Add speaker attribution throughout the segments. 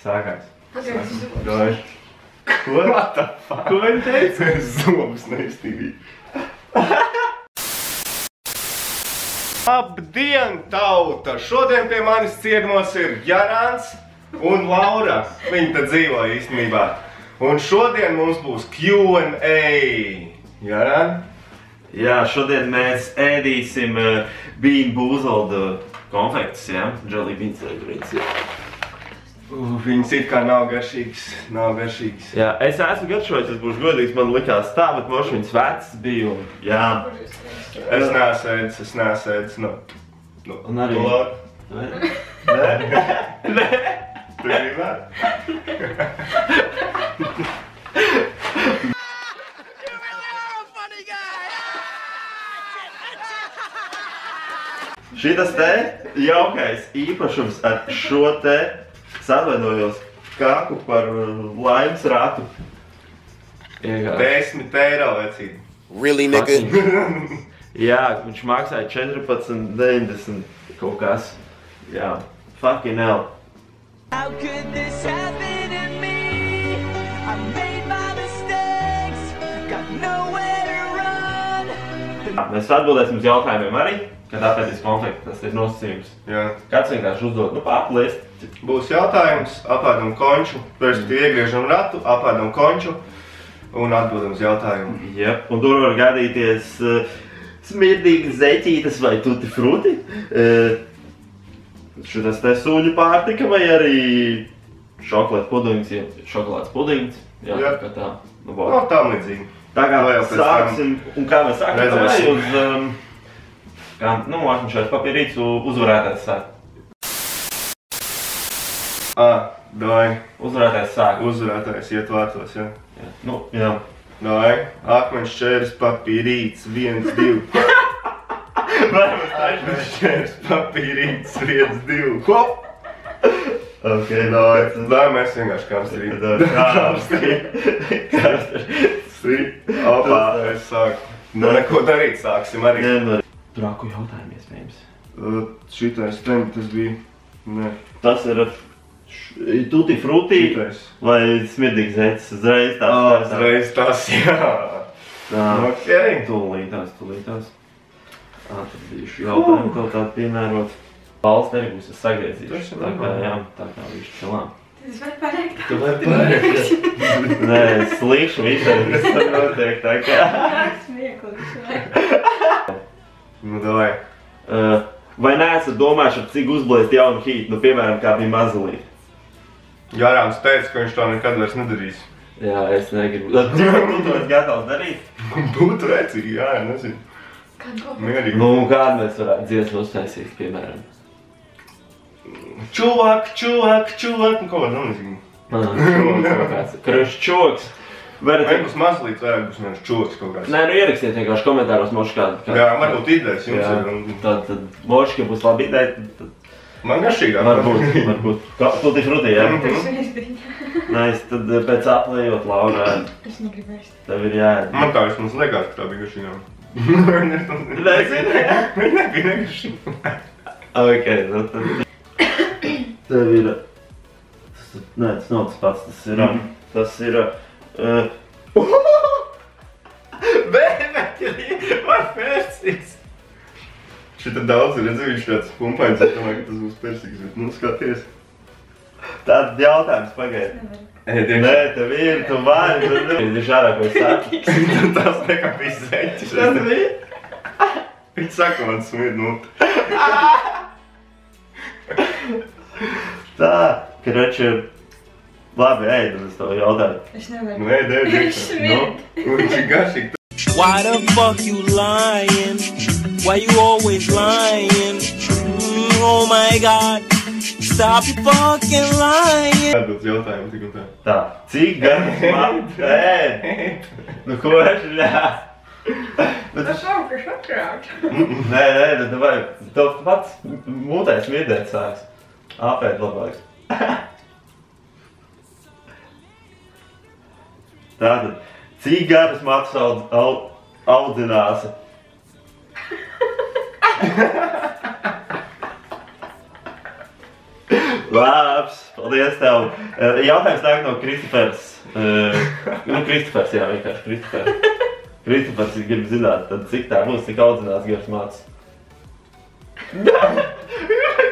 Speaker 1: Sākās.
Speaker 2: Dāj.
Speaker 1: Ko?
Speaker 2: What the fuck?
Speaker 1: Ko viņi teica?
Speaker 2: Zobus neiztīvīt. Labdien, tauta! Šodien pie manis ciemos ir Jarāns un Laura. Viņi te dzīvo īstenībā. Un šodien mums būs Q&A. Jarān?
Speaker 1: Jā, šodien mēs ēdīsim Bean Boozled konfektus, jā? Jelly beans, jā.
Speaker 2: Viņas it kā nav garšīgas,
Speaker 1: Jā, es esmu garšojis, es būšu godīgs, man likās tā, bet moši viņas vecs bija un, jā.
Speaker 2: Es neesmu ēdis,
Speaker 1: Un arī...
Speaker 2: Laura.
Speaker 1: Nē?
Speaker 2: Nē. Tu gribētu?
Speaker 1: Šitas te jaukais īpašums ar šo te, es atvainojos, kaku par laimes ratu.
Speaker 2: 10 eiro, vecīgi.
Speaker 3: Really, nigga?
Speaker 1: Jā, viņš maksāja 14,90 kaut kas. Jā, fucking hell.
Speaker 4: How could this happen to me? I made my mistakes, got nowhere to run.
Speaker 1: Mēs atbildēsim uz jautājumiem arī, kad apēdīs konfekti, tas ir nosacījums.
Speaker 2: Jā.
Speaker 1: Kāds vienkārši uzdod, paplēst.
Speaker 2: Būs jautājums, apēdam konču, respektīvi iegriežam ratu, apēdam konču un atbildam uz jautājumu.
Speaker 1: Jep, un tur var gadīties smirdīgas zeķītes vai tutti fruti. Šitas te sūļu pārtika vai arī šokolādes pudings, ja šokolādes pudings. Jā, kā tā.
Speaker 2: No, tam līdzīgi.
Speaker 1: Tā kā sāksim, un kā mēs sākam, vai uz, atmiņšais papīrīts uzvarētājs sāk.
Speaker 2: Dāj.
Speaker 1: Uzvarētājs sāk.
Speaker 2: Uzvarētājs iet vārtos, jā.
Speaker 1: Jā.
Speaker 2: Dāj. Akmeņš čēris papīrīts, 1, 2. Akmeņš čēris papīrīts, 1, 2. Hop!
Speaker 1: Ok,
Speaker 2: Dāj, mēs vienkārši karstīt. Opā, es sāku. Neko darīt sāksim arī.
Speaker 1: Drāku jautājumu iespējams.
Speaker 2: Šitais tem, tas bija... Nē.
Speaker 1: Tas ir tutti frutti vai smirdīgs zeķis. Uzreiz tās.
Speaker 2: Uzreiz tas, jā. Ok.
Speaker 1: Tūlītās. Tad bijuši jautājumu kaut tādu piemērot. Valsts arī būs sagriezīšu. Tā kā viņš čilām.
Speaker 5: Tas var pareikt.
Speaker 1: Tu vari pareikt. Nē, slīkšu visam, viss notiek tā kā.
Speaker 5: Smieklīši.
Speaker 2: Davai.
Speaker 1: Vai neesat domājuši, cik uzblēst jaunu hītu, piemēram, kā bija Mazulīt?
Speaker 2: Jārāns teica, ka viņš to nekad vairs nedarīs.
Speaker 1: Jā, es negribu. Tu to esi gatavs darīt?
Speaker 2: Būtu vecīgi, jā, nezinu. Mierīgi.
Speaker 1: Kādu mēs varētu dziesmu uztaisīt, piemēram?
Speaker 2: Čuvak, ko var nezinu.
Speaker 1: Krušs čoks.
Speaker 2: Vai būs mazlīt, vai būs vienkārši čoks kaut kāds.
Speaker 1: Nē, ierakstiet vienkārši komentāros moši kādu.
Speaker 2: Jā, varbūt idejas jums ir.
Speaker 1: Tad moši, ka būs labi ideja.
Speaker 2: Man garšīgāk.
Speaker 1: Varbūt. Tutti frutti, jā? Nē, tad pēc aplējot, Laura.
Speaker 5: Es negribu vairs.
Speaker 1: Tev ir jāēd.
Speaker 2: Man tā vismaz liekas, ka tā bija garšīgāk.
Speaker 1: Nezinu?
Speaker 2: Nebija negaršīga.
Speaker 1: Ok, nu tad... Tev ir... Nē, tas nav tas pats, tas ir...
Speaker 2: Bēmekļi! Vai persīgs? Šita daudz ir, redzi, viņš tāds pumpains, es domāju, ka tas būs persīgs, bet skaties.
Speaker 1: Tāds jautājums pagaid. Nē, tev ir, tu vari, tu ir šādā, ko es saku.
Speaker 2: Tas nekā bija zeķis.
Speaker 1: Tas bija?
Speaker 2: Viņš saka, man smird muti.
Speaker 1: Tā, karoči, labi, ēdam es tev jautāju.
Speaker 5: Es nevaru.
Speaker 2: Nu, ēd iekšā. Viņš ir garšīgi.
Speaker 4: Why the fuck you lying? Why you always lying? Oh my god, stop you fucking lying.
Speaker 2: Atbilds jautājumu tik un tā.
Speaker 1: Tā, cik garas man ēd? Nu, ko es ļā?
Speaker 5: Tas nav, ka šakrāt.
Speaker 1: Nē, tu vajag, tev pats mūtē smirdēt sāks. Apēd labāk. Tātad, cik garas matus audzināsi? Labs, paldies tev. Jautājums nāk no Kristofers. Kristofers, jā, vienkārši Kristofers. Kristofers grib zināt, tad cik tā būs, cik audzinās gars mācas.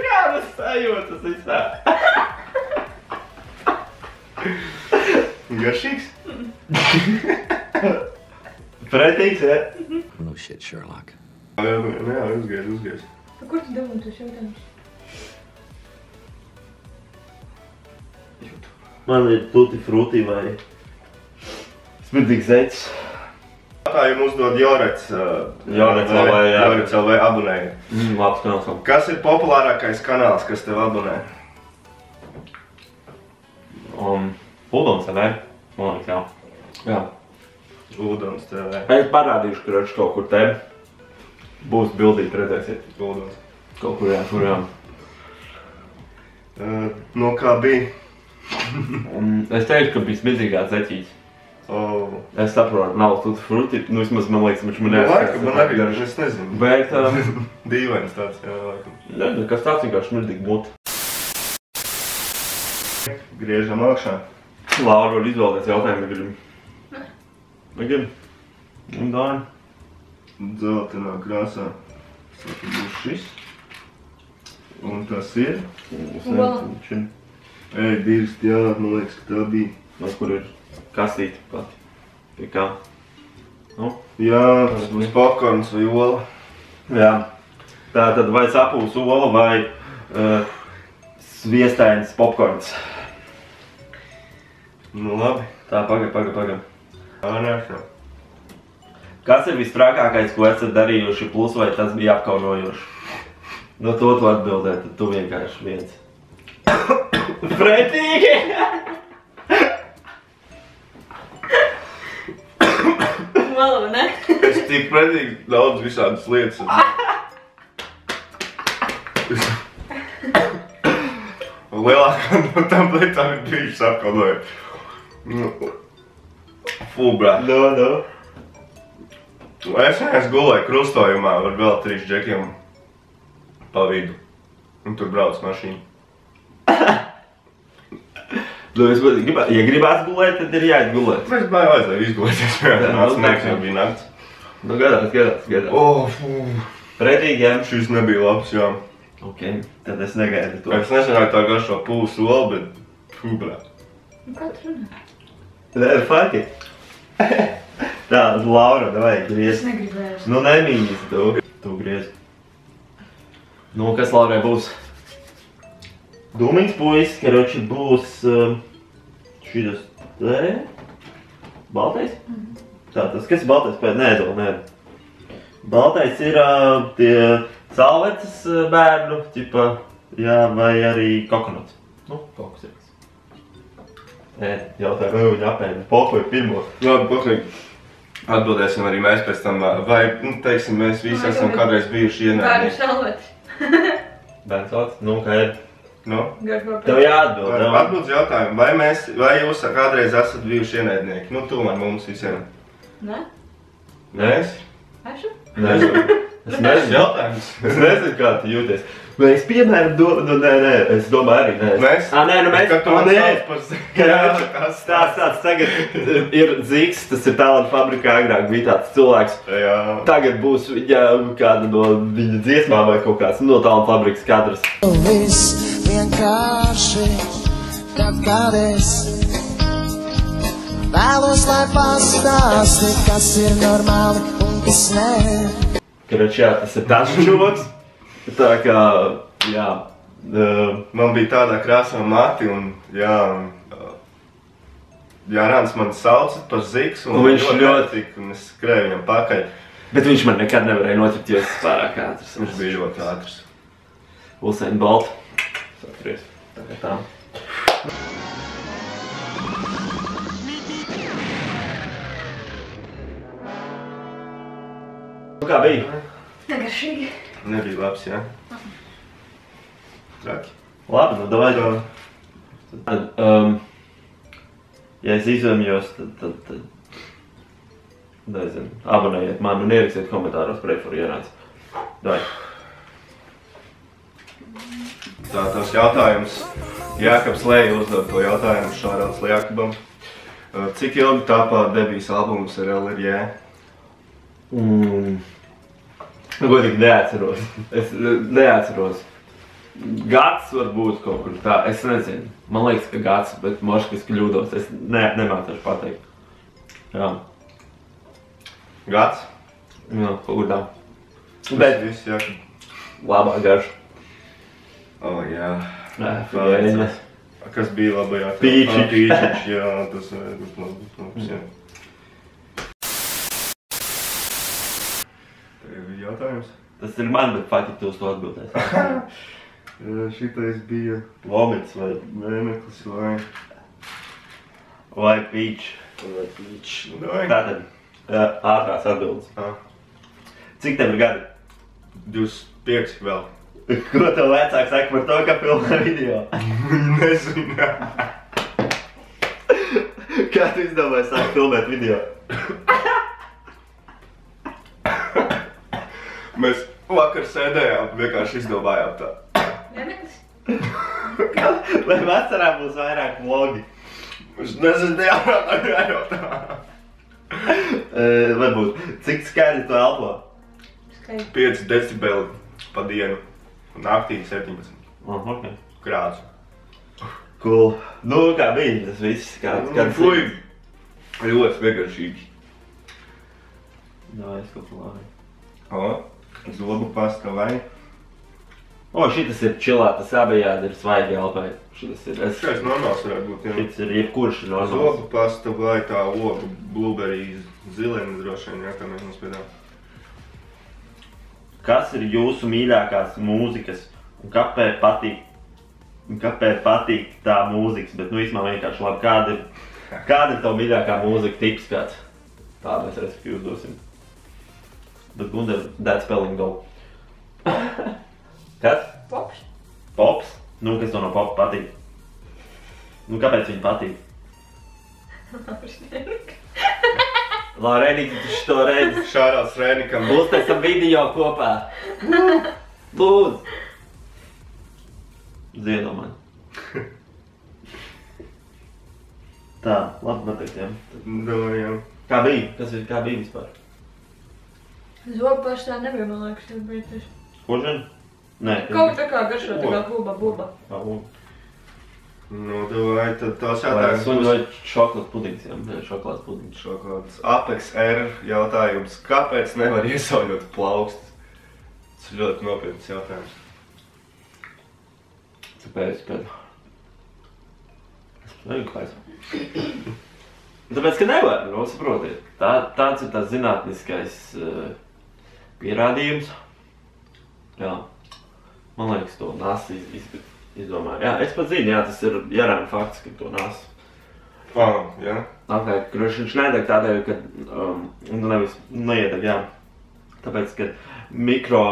Speaker 1: Kādas sajūtas visā?
Speaker 2: Garšīgs?
Speaker 1: Pretīgs, ja?
Speaker 3: No shit, Sherlock.
Speaker 2: Jā, uzgaies.
Speaker 5: Kur tu dabūji tos jautājumus?
Speaker 1: Man ir tuti fruti vai smirdīgs zeķis.
Speaker 2: Jautājumu uzdod Jorets.
Speaker 1: Jorets LV, jā.
Speaker 2: Jorets LV abonēja.
Speaker 1: Labs kanāls.
Speaker 2: Kas ir populārākais kanāls, kas tev abonē?
Speaker 1: Udons, vai ne? Man liekas, jā. Jā.
Speaker 2: Udons TV.
Speaker 1: Es parādīšu, kur viņš kaut kur te būs bildīt, redzēsiet.
Speaker 2: Udons.
Speaker 1: Kaut kur jā, kur jā.
Speaker 2: No kā bija?
Speaker 1: Es teiktu, ka bija smirdīgā zeķīts.
Speaker 2: Oh.
Speaker 1: Es saprotu, nav tuti fruti, nu vismaz man liekas, viņš man
Speaker 2: Laikam, man arī garš, es nezinu.
Speaker 1: Bet,
Speaker 2: Dīvains tāds, jā, laikam.
Speaker 1: nezinu, kas tāds vienkārši smirdīgi muti.
Speaker 2: Griežam augšā.
Speaker 1: Laura var izvēlēties jautājumu, ja grib. Grib? Un Dāni?
Speaker 2: Dzeltenā krāsā. Saka, būs šis. Un tas ir. Ej, dirst, jā, man liekas, ka tā bija.
Speaker 1: No kur ir kastīte pati? Pie kā? Nu?
Speaker 2: Jā, tas būs popkorns vai ola.
Speaker 1: Jā. Tātad vai sapūs ola vai sviestains popkorns?
Speaker 2: Nu labi.
Speaker 1: Tā, paga.
Speaker 2: Jā, nē.
Speaker 1: Kas ir visstrākākais, ko esat darījuši, plus vai tas bija apkaunojoši? No to tu atbildēt, tad tu vienkārši viens. Pretīgi!
Speaker 5: Labi, ne?
Speaker 2: Es tik pretīgi daudz visādas lietas. Lielākā no tām lietām ir bijušas apkaunojumi. Fū, brāt.
Speaker 1: No.
Speaker 2: Es vienkārši gulēju krustojumā ar vēl 3 džekiem pa vidu. Un tur brauc mašīna.
Speaker 1: Nu, ja gribās gulēt, tad ir jāiet gulēt.
Speaker 2: Mēs vajadzēja izgulēties, nāc nāks jau bija nakts.
Speaker 1: Nu, gadās.
Speaker 2: Oh, fū.
Speaker 1: Pretīgi, jā.
Speaker 2: Šis nebija labs, jā.
Speaker 1: Ok, tad es negaidu to.
Speaker 2: Es nezināju tā garšo pūsu olu, bet fū, brāt.
Speaker 5: Nu, kā tu runā?
Speaker 1: Nē, faki. Tā, Laura, davai, griez.
Speaker 5: Es negribēju.
Speaker 1: Nu, nemīnīs tu griez. Nu, kas Laurai būs? Dūmīgs puisis, karoči būs šitas te. Baltais? Tātad, kas ir baltais pēc? Nē. Baltais ir tie salvetes bērnu, tipa, jā, vai arī kokonots. Nu, kaut kas ir. Nē, jautāju, vai viņi apēda pokoju pirmo.
Speaker 2: Labi, paklīgi. Atbildēsim arī mēs pēc tam, vai, nu, teiksim, mēs visi esam kādreiz bijuši
Speaker 5: Bērnu
Speaker 2: ienaidnieki.
Speaker 5: salveti.
Speaker 1: Bērns vārds? Nu, kā ir?
Speaker 2: Nu?
Speaker 1: Tev jāatbild.
Speaker 2: Atbildes jautājumu, vai jūs kādreiz esat bijuši ienaidnieki? Nu, tu man mums visiem.
Speaker 5: Ne?
Speaker 2: Mēs?
Speaker 5: Ešu?
Speaker 1: Nezinu. Es nezinu.
Speaker 2: Jautājums.
Speaker 1: Es nezinu, kā tu jūties. Vai es piemēram nē, es domāju arī, nē.
Speaker 2: Mēs?
Speaker 1: Nu mēs.
Speaker 2: Kad tu man sauc par
Speaker 1: Tāds tagad ir Zīks, tas ir Talantu fabrikā, agrāk bija tāds cilvēks.
Speaker 2: Jā.
Speaker 1: Tagad būs viņa kāda no viņa dziesmām vai kaut kāds no Talantu fabrikas kadrs.
Speaker 6: Viss vienkārši, kad es vēlos, lai pastāsti, kas ir normāli un kas nē.
Speaker 1: Karoči, jā, tas ir tas čoks. Tā kā, jā.
Speaker 2: Man bija tādā krāsā mati un, jā, Jārāns man sauca par Ziks un
Speaker 1: viņš ļoti
Speaker 2: tik, un es skrēju viņam pakaļ.
Speaker 1: Bet viņš man nekad nevarēja noķert, jo es pārāk ātrs.
Speaker 2: Viņš bija ļoti ātrs.
Speaker 1: Usain Bolt. Satries. Tā kā tā. Nu kā bija?
Speaker 5: Negaršīgi.
Speaker 2: Nebija labs, jā? Traki.
Speaker 1: Labi, nu davai. Ja es izvēmjos, tad nezinu, abonējiet mani un ierakstiet komentāros preferu Jārāns. Davai.
Speaker 2: Tā, tas jautājums Jākabs Lēja uzdod to jautājumu Šārauts Jakabam. Cik ilgi tāpā debijas albums ar LRJ?
Speaker 1: Godīgi neatceros. Es neatceros. Gads varbūt kaut kur tā, es nezinu. Man liekas, ka gads, bet moški es kļūdos. Es nemācīšu pateikt. Jā.
Speaker 2: Gads?
Speaker 1: Jā, kaut kur tā.
Speaker 2: Bet viss Jakab.
Speaker 1: Labā garša.
Speaker 2: Jā.
Speaker 1: Fēņas.
Speaker 2: Kas bija labajā?
Speaker 1: Pīčiņš.
Speaker 2: Pīčiņš, jā, tas būs labs, jā. Tev bija jautājums?
Speaker 1: Tas ir man, bet fakti tu uz to atbildēs.
Speaker 2: Šitais bija
Speaker 1: Vomits vai
Speaker 2: Vēmeklis vai...
Speaker 1: Vai pīč. Tātad, ātrās atbildes. Cik tev ir gadi?
Speaker 2: 25 vēl.
Speaker 1: Ko tev vecāks saka par to, ka filmē video?
Speaker 2: Nezinu.
Speaker 1: Kā tu izdomāji sākt filmēt video?
Speaker 2: Mēs vakar sēdējām, vienkārši izdomājām tā.
Speaker 5: Vieneklis?
Speaker 1: Vai vasarā būs vairāk vlogi?
Speaker 2: Es nezinu, jājautā.
Speaker 1: Varbūt, cik skaļi tu elpo?
Speaker 5: Skaidrs.
Speaker 2: 5 decibeli pa dienu. Naktī 17
Speaker 1: Ok.
Speaker 2: grādus.
Speaker 1: Cool. Nu, kā bija tas viss?
Speaker 2: Fuj, ļoti vienkāršīgi.
Speaker 1: Jā, es kaut ko labi.
Speaker 2: Zobu pasta vai?
Speaker 1: Šitas ir čilā, tas abejādi ir svaigi elpai.
Speaker 2: Šais normāls varētu būt, jā.
Speaker 1: Šitas ir jebkurš ir normāls.
Speaker 2: Zobu pasta vai tā ogu blueberry zileni droši vien, jā, kā mēs nospiedām.
Speaker 1: Kas ir jūsu mīļākās mūzikas un kāpēc patīk tā mūzikas, bet nu īstumā vienkārši labi, kāda ir tavu mīļākā mūzika tips kāds? Tā mēs respektīvi uzdosim. Bet Gundar, that spelling though. Kas?
Speaker 5: Pops?
Speaker 1: Pops? Nu, kas to no popa patīk? Nu, kāpēc viņi patīk? Lārēnīgi, tu šito redzi.
Speaker 2: Šārauts Rēnikam.
Speaker 1: Uztaisam video kopā. Lūdzu. Ziedo man. Tā, labi pateikt, jā. Kā bija? Kā bija vispār?
Speaker 5: Zobu paštā nebija, man liekas, tev bija tas.
Speaker 1: Kožana? Nē.
Speaker 5: Kaut tā kā garšo, tā kā buba.
Speaker 2: Nu, vai tad tās
Speaker 1: Vai
Speaker 2: jautājums
Speaker 1: suņu
Speaker 2: būs
Speaker 1: vai šokolādes pudings, jā, šokolādes pudings.
Speaker 2: šokolādes. Apex R jautājums. Kāpēc nevar iesauļot plaukstus? Tas ir ļoti nopietns jautājums.
Speaker 1: Kāpēc? Es nezinu, kāpēc. Tāpēc, ka nevar, nu, saprotiet. Tāds ir tās zinātniskais pierādījums. Jā. Man liekas, to NASA izdomāja. Jā, es pat zinu, jā, tas ir jārāna fakts, ka to NASA.
Speaker 2: Jā.
Speaker 1: Atliek, ka viņš nedeg tādēļ, ka nevis neiedeg, jā. Tāpēc, ka mikro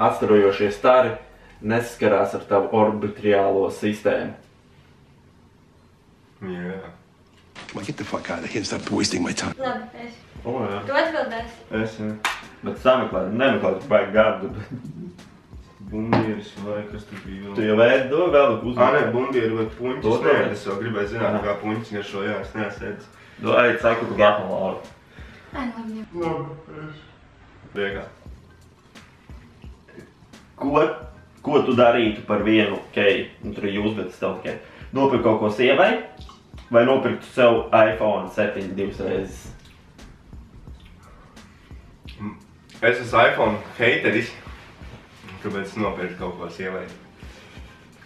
Speaker 1: atstarojošie stari nesaskarās ar tavu orbitriālo sistēmu.
Speaker 2: Jā.
Speaker 3: Well, get the fuck out of here and stop wasting my time.
Speaker 5: Labi, es.
Speaker 1: Jā.
Speaker 5: Tu atbildēsi.
Speaker 2: Es, jā.
Speaker 1: Bet nemeklēt, vajag gārdu.
Speaker 2: Bundieris vai kas tur bija vēl?
Speaker 1: Tu jau vēdi to vēl uzmanīt?
Speaker 2: Nē, bundieri vai puņķis.
Speaker 1: To
Speaker 2: Nē,
Speaker 1: nevar.
Speaker 2: es jau gribēju zināt, kā puņķis garšo, jā, es neesēdzu.
Speaker 1: Ej, saku, tu gātā Laura.
Speaker 5: Ai, labi, jā.
Speaker 2: Viegā.
Speaker 1: Ko tu darītu par vienu keju? Nu, tur ir jūs, bet es tev tikai. Nopirkt kaut ko sievai? Vai nopirktu sev iPhone 7 divas reizes?
Speaker 2: Es esmu iPhone hateris. Kāpēc nopirkt kaut ko sievai?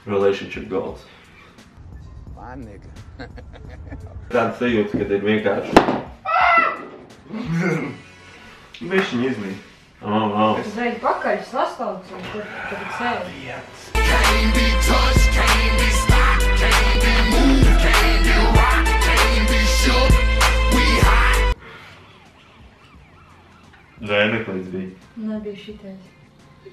Speaker 1: Relationship goals.
Speaker 3: My nigga.
Speaker 1: Tāds sajūta, kad ir vienkārši.
Speaker 2: Bišķiņ izlīd.
Speaker 5: Es reiz pakaļ sastāvcu un tur ir sēdi.
Speaker 6: Can't be touched, can't be stopped, can't be moved, can't be rocked, can't be shook. We hot.
Speaker 1: Vēmeklīds bija.
Speaker 5: Nebija šitais.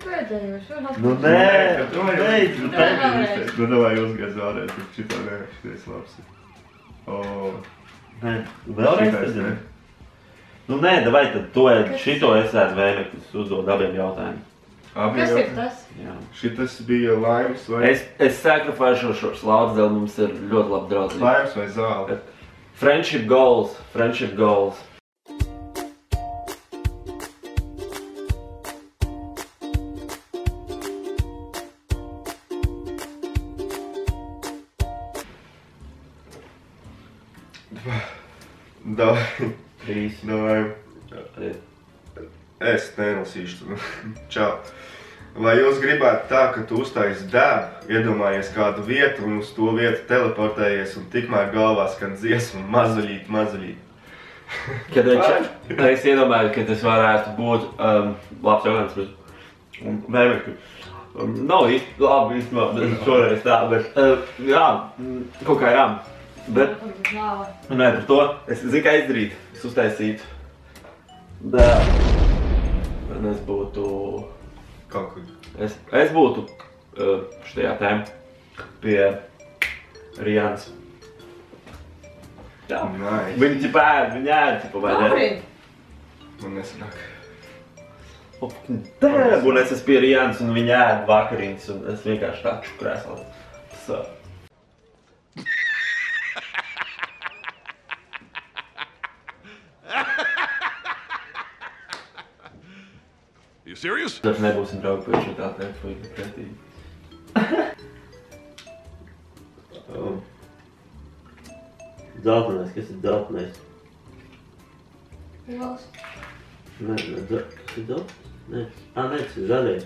Speaker 5: Tu ēdējos, var atbildēt.
Speaker 1: Nu nē, tu beidz, tu
Speaker 5: beidz.
Speaker 2: Nu, davai uzgāz vēlreiz, bet šitā nē, šitais labs ir.
Speaker 1: Nē, vēlreiz
Speaker 2: Šitais,
Speaker 1: tad
Speaker 2: ne?
Speaker 1: Nu nē, davai tad tu ēd šito es ēdu vēmeklis, uzdod abiem jautājumiem.
Speaker 5: Kas ir tas?
Speaker 1: Jā.
Speaker 2: Šitas bija laims vai...
Speaker 1: Es sakrifēšu šos laudas dēļ, mums ir ļoti labi draudzīgi.
Speaker 2: Laims vai zāle?
Speaker 1: Friendship goals, friendship goals.
Speaker 2: Davai.
Speaker 1: 3.
Speaker 2: Davai. Es nenosīšu. Čau. Vai jūs gribētu tā, ka tu uztaisi darbu, iedomājies kādu vietu un uz to vietu teleportējies un tikmēr galvā skan dziesmu mazuļīt, mazuļīt?
Speaker 1: Kad es iedomāju, ka tas varētu būt labs jautājums, bet mēmekļu. Nav īsti labi īstenībā, šoreiz tā, bet jā, kaut kā jā. Bet, nē, par to es zinu, kā izdarīt. Es uztaisītu dēlu. Un es būtu...
Speaker 2: Kaut kur.
Speaker 1: Es būtu štajā tēmā pie Rihannas. Jā.
Speaker 2: Nice.
Speaker 1: Viņa ķipa ēd, vai ne?
Speaker 2: Man nesanāk.
Speaker 1: Un es esmu pie Rihannas un viņa ēd vakariņas un es vienkārši taču krēslā. So.
Speaker 3: You serious?
Speaker 1: Tad nebūsim draugi pēc šo tā teikt, vai pretīgi. Dzeltenais, kas ir dzeltenais?
Speaker 5: Zils.
Speaker 1: Nē, kas ir dzeltenais? Nē, tas ir zaļais.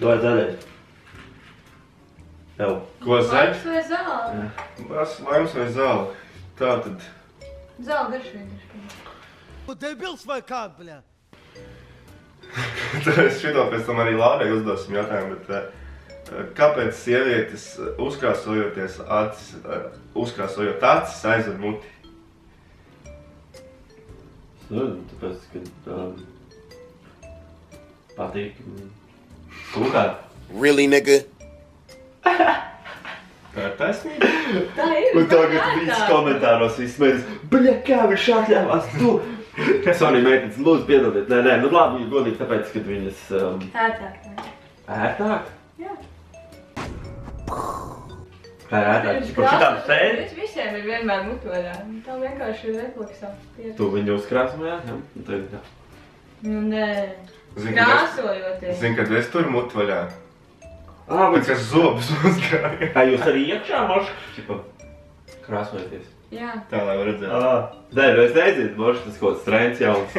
Speaker 1: Vai zaļais? Jau.
Speaker 2: Ko zaļ?
Speaker 5: Laims vai zāle?
Speaker 2: Laims vai zāle? Tā tad...
Speaker 5: Zāle garšīgi.
Speaker 4: Debils vai kā, bļā?
Speaker 2: Es šito pēc tam arī Laurai uzdosim jautājumu, bet kāpēc sievietes uzkrāsojot acis aizver muti?
Speaker 1: Es nezinu, tāpēc, ka patīk kūkāt.
Speaker 6: Really, nigga?
Speaker 2: Tā ir taisnība?
Speaker 5: Tā ir.
Speaker 1: Un tagad viss komentāros viss mēģis, bļa, kā viņš atļāvās tu? Sorry, meitenes, lūdzu piedodiet. Nē, nu labi, viņa godīgi, tāpēc, kad viņas...
Speaker 5: Ērtāk.
Speaker 1: Ērtāk?
Speaker 5: Jā.
Speaker 1: Kā ir ērtāk? Par šitādu sēdi?
Speaker 5: Visiem ir vienmēr mutvaļā. Tā vienkārši ir refleksā.
Speaker 1: Tu viņu uzkrāsmējāt? Jā, nu tad ir tā.
Speaker 5: Nu, nē.
Speaker 2: Krāsojoties. Zini, kad es tur mutu vaļā.
Speaker 1: Bet
Speaker 2: kas zobus uzkrāja.
Speaker 1: Jūs arī iekšā mošu? Krāsojoties?
Speaker 5: Jā.
Speaker 2: Tā, lai var redzēt.
Speaker 1: Nē, nu es nezinu, mošu tas kaut kāds trends jauns.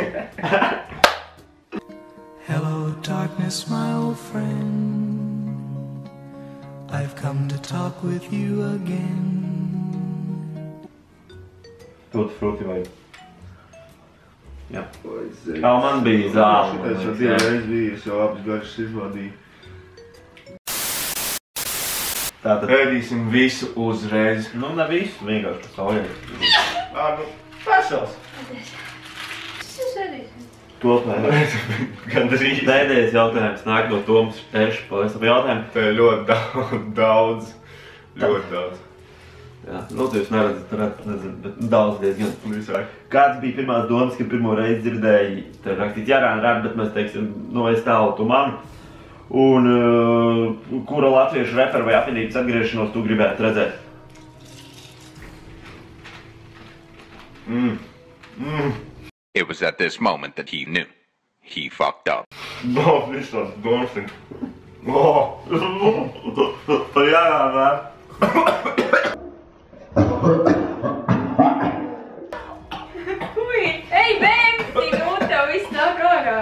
Speaker 7: Hello, darkness, my old friend. I've come to talk with you again.
Speaker 1: Tutti frutti vai? Jā. Kā man bija zāle.
Speaker 2: Šitais jau divreiz bija, es jau abas garšas izvadīju.
Speaker 1: Tātad...
Speaker 2: Ēdīsim visu uzreiz.
Speaker 1: Nu, ne visu, vienkārši pa saujai.
Speaker 2: Nu, vesels.
Speaker 5: Es ēdīsim.
Speaker 1: To pēc.
Speaker 2: Gandrīz.
Speaker 1: Pēdējais jautājums nāk no Tomas Eša. Paldies par jautājumu.
Speaker 2: Tā ir ļoti daudz. Ļoti daudz.
Speaker 1: Jā, nu, tu jūs neredzat, nezinu, bet daudz diezgan.
Speaker 2: Visāk.
Speaker 1: Kāds bija pirmās domas, kad pirmo reizi dzirdēji, tev rakstīt Jārāna rap, bet mēs teiksim, nu, es tālu tu manu. Un kura latviešu reperu vai apvienības atgriešanos tu gribētu redzēt?
Speaker 8: It was at this moment that he knew. He fucked up.
Speaker 2: No, viss tāds domas.
Speaker 1: Par Jārāna rap.
Speaker 5: Ui, ej, bēmsti, nu tev viss nāk ārā.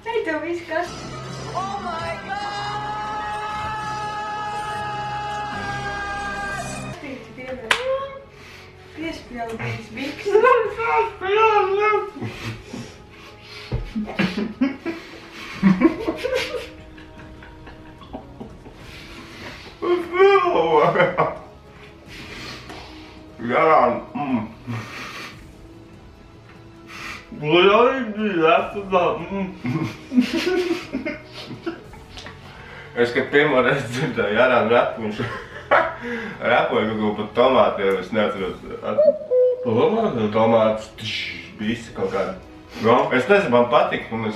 Speaker 5: Ej, tev viss kas. Oh my god! Stīti pievērš. Piespļaudījis biks.
Speaker 2: Jārāna, Es, kad pirmo reizi dzirdēju Jārāna rapu, viņš rapoja kaut ko par tomātiem, es neatceros. Tomātus. visi kaut kādi.
Speaker 1: Jā.
Speaker 2: Es nezinu, man patīk, un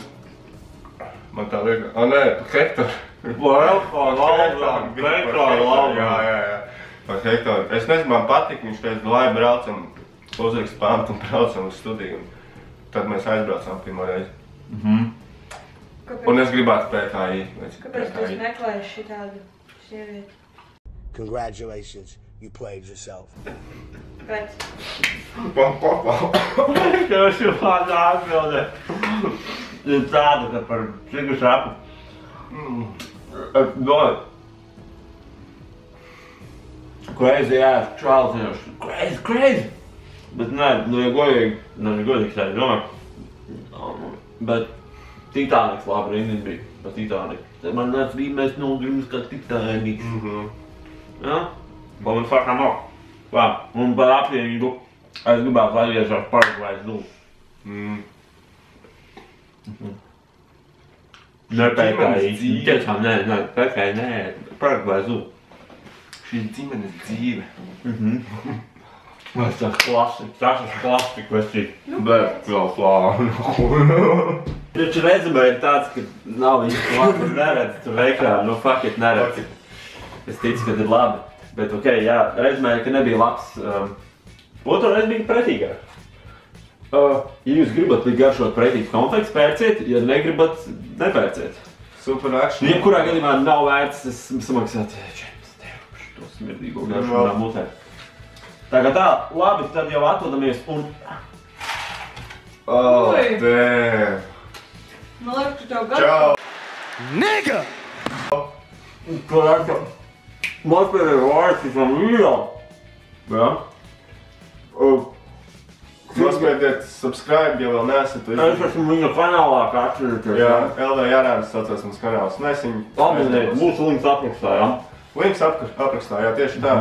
Speaker 2: man tā liekas, nē, Hektor. Jā. Par Hektoru. Es nezinu, man patīk, viņš teica, lai braucam, uzrakst pāntu un braucam uz studiju. Tad mēs aizbraucām pirmo reizi. Un es gribētu PKI.
Speaker 5: Kāpēc tu esi meklējis šitādu sievieti?
Speaker 9: Congratulations, you played yourself.
Speaker 5: Kāpēc?
Speaker 1: Es jau kādā atbildē. Ir tāda, ka par cigu saku. Es domāju. Crazy ass Charles. Crazy. Bet nē, ja godīgi sēdi, domāju. Bet Titanics labi rindiņ bija. Pa Titanic. Man nāc rīmēs nogrims kā Titanics. Ja? Ko man sakām nav. Un par apvienību es gribētu atgriezties Paraguajas zulu. Ne PKI. Tiešām nē, PKI nē, Paraguajas zulu.
Speaker 2: Šī ir ģimenes dzīve.
Speaker 1: Tas ir klasika, vai šī?
Speaker 2: Bet, vēl slānu.
Speaker 1: Taču redzamē ir tāds, ka nav īsti labi, neredz tur ekrānu, nu fuck it, neredz. Es ticu, ka ir labi. Bet okei, jā, redzamē, ka nebija labs. Otro reizi bija pretīgāk. Ja jūs gribat garšot pretīgs konfekts, pērciet, ja negribat, nepērciet.
Speaker 2: Super action.
Speaker 1: Jebkurā gadījumā nav vērts samaksāt 40 € par šo smirdīgo garšotā mutē. Tā kā tā, labi, tad jau atvadamies un...
Speaker 2: Oh, damn.
Speaker 5: Man liekas, tu tev gadu.
Speaker 2: Čau.
Speaker 9: Nigga!
Speaker 1: Tur atka, mums ir vārds from real. Jā?
Speaker 2: Nospiediet subscribe, ja vēl neesat to
Speaker 1: Es esmu viņa kanālā, kā atšķirties.
Speaker 2: Jā, LV Jārānis saucās mums kanāls. Nesiņ.
Speaker 1: Abonēt, mūsu links aprakstā, jā?
Speaker 2: Links aprakstā, jā, tieši tā.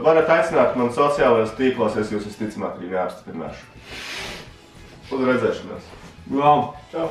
Speaker 2: Varat aicināt man sociālajos tīklos, es jūs visticamāk arī neapstiprināšu. Uz redzēšanos.
Speaker 1: Jā.
Speaker 2: Čau.